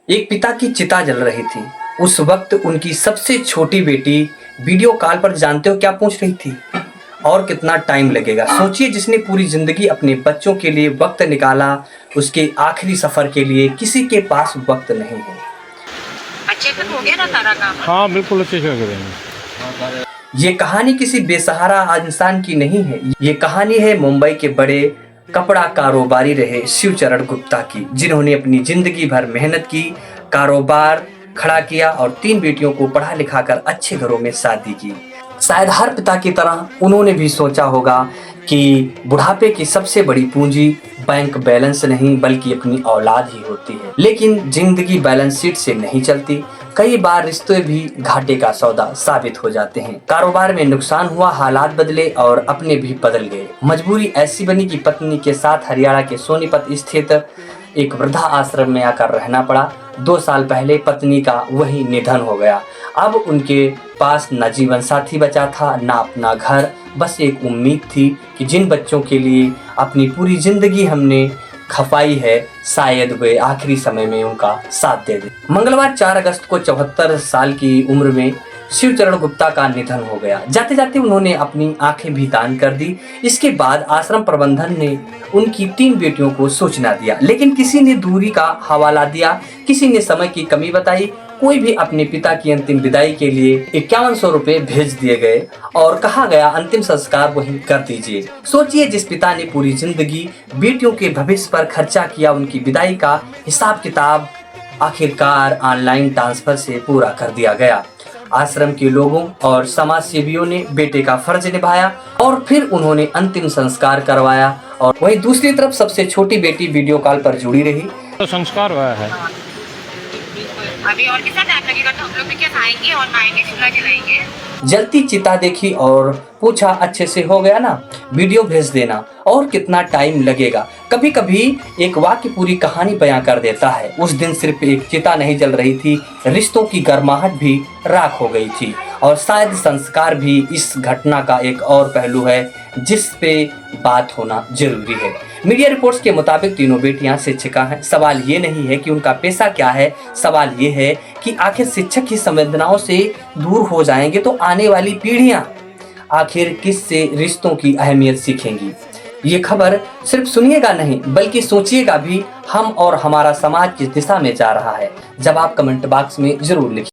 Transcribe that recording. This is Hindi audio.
एक पिता की चिता जल रही थी। उस वक्त उनकी सबसे छोटी बेटी वीडियो कॉल पर जानते हो क्या पूछ रही थी? और कितना टाइम लगेगा? सोचिए, जिसने पूरी जिंदगी अपने बच्चों के लिए वक्त निकाला, उसके आखिरी सफर के लिए किसी के पास वक्त नहीं है। अच्छे से हो गया ना सारा काम? हाँ बिल्कुल अच्छे से करेंगे। ये कहानी किसी बेसहारा इंसान की नहीं है। ये कहानी है मुंबई के बड़े कपड़ा कारोबारी रहे शिवचरण गुप्ता की, जिन्होंने अपनी जिंदगी भर मेहनत की, कारोबार खड़ा किया और 3 बेटियों को पढ़ा लिखा कर अच्छे घरों में शादी की। शायद हर पिता की तरह उन्होंने भी सोचा होगा कि बुढ़ापे की सबसे बड़ी पूंजी बैंक बैलेंस नहीं बल्कि अपनी औलाद ही होती है। लेकिन जिंदगी बैलेंस शीट से नहीं चलती। कई बार रिश्ते भी घाटे का सौदा साबित हो जाते हैं। कारोबार में नुकसान हुआ, हालात बदले और अपने भी बदल गए। मजबूरी ऐसी बनी कि पत्नी के साथ हरियाणा के सोनीपत स्थित एक वृद्धा आश्रम में आकर रहना पड़ा। 2 साल पहले पत्नी का वही निधन हो गया। अब उनके पास न जीवन साथी बचा था, न अपना घर, बस एक उम्मीद थी कि जिन बच्चों के लिए अपनी पूरी जिंदगी हमने खपाई है, शायद वे आखिरी समय में उनका साथ दे दे। मंगलवार 4 अगस्त को 74 साल की उम्र में शिवचरण गुप्ता का निधन हो गया। जाते जाते उन्होंने अपनी आंखें भी दान कर दी। इसके बाद आश्रम प्रबंधन ने उनकी 3 बेटियों को सूचना दिया, लेकिन किसी ने दूरी का हवाला दिया, किसी ने समय की कमी बताई, कोई भी अपने पिता की अंतिम विदाई के लिए 5100 रुपए भेज दिए गए और कहा गया अंतिम संस्कार वहीं कर दीजिए। सोचिए, जिस पिता ने पूरी जिंदगी बेटियों के भविष्य पर खर्चा किया, उनकी विदाई का हिसाब किताब आखिरकार ऑनलाइन ट्रांसफर से पूरा कर दिया गया। आश्रम के लोगों और समाज सेवियों ने बेटे का फर्ज निभाया और फिर उन्होंने अंतिम संस्कार करवाया। और वहीं दूसरी तरफ सबसे छोटी बेटी वीडियो कॉल पर जुड़ी रही। तो संस्कार हुआ है। अभी और कितना टाइम लगेगा? तो हम लोग भी क्या खाएंगे और नहाएंगे, चूल्हा जलाएंगे। जलती चिता देखी और पूछा, अच्छे से हो गया ना? वीडियो भेज देना। और कितना टाइम लगेगा? कभी कभी एक वाक्य पूरी कहानी बयां कर देता है। उस दिन सिर्फ एक चिता नहीं जल रही थी, रिश्तों की गर्माहट भी राख हो गई थी। और शायद संस्कार भी इस घटना का एक और पहलू है जिस पे बात होना जरूरी है। मीडिया रिपोर्ट्स के मुताबिक तीनों बेटियां शिक्षिका हैं। सवाल ये नहीं है कि उनका पेशा क्या है, सवाल ये है कि आखिर शिक्षक की संवेदनाओं से दूर हो जाएंगे तो आने वाली पीढ़ियां आखिर किससे रिश्तों की अहमियत सीखेंगी। ये खबर सिर्फ सुनिएगा नहीं बल्कि सोचिएगा भी, हम और हमारा समाज किस दिशा में जा रहा है। जब आप कमेंट बॉक्स में जरूर लिखिए।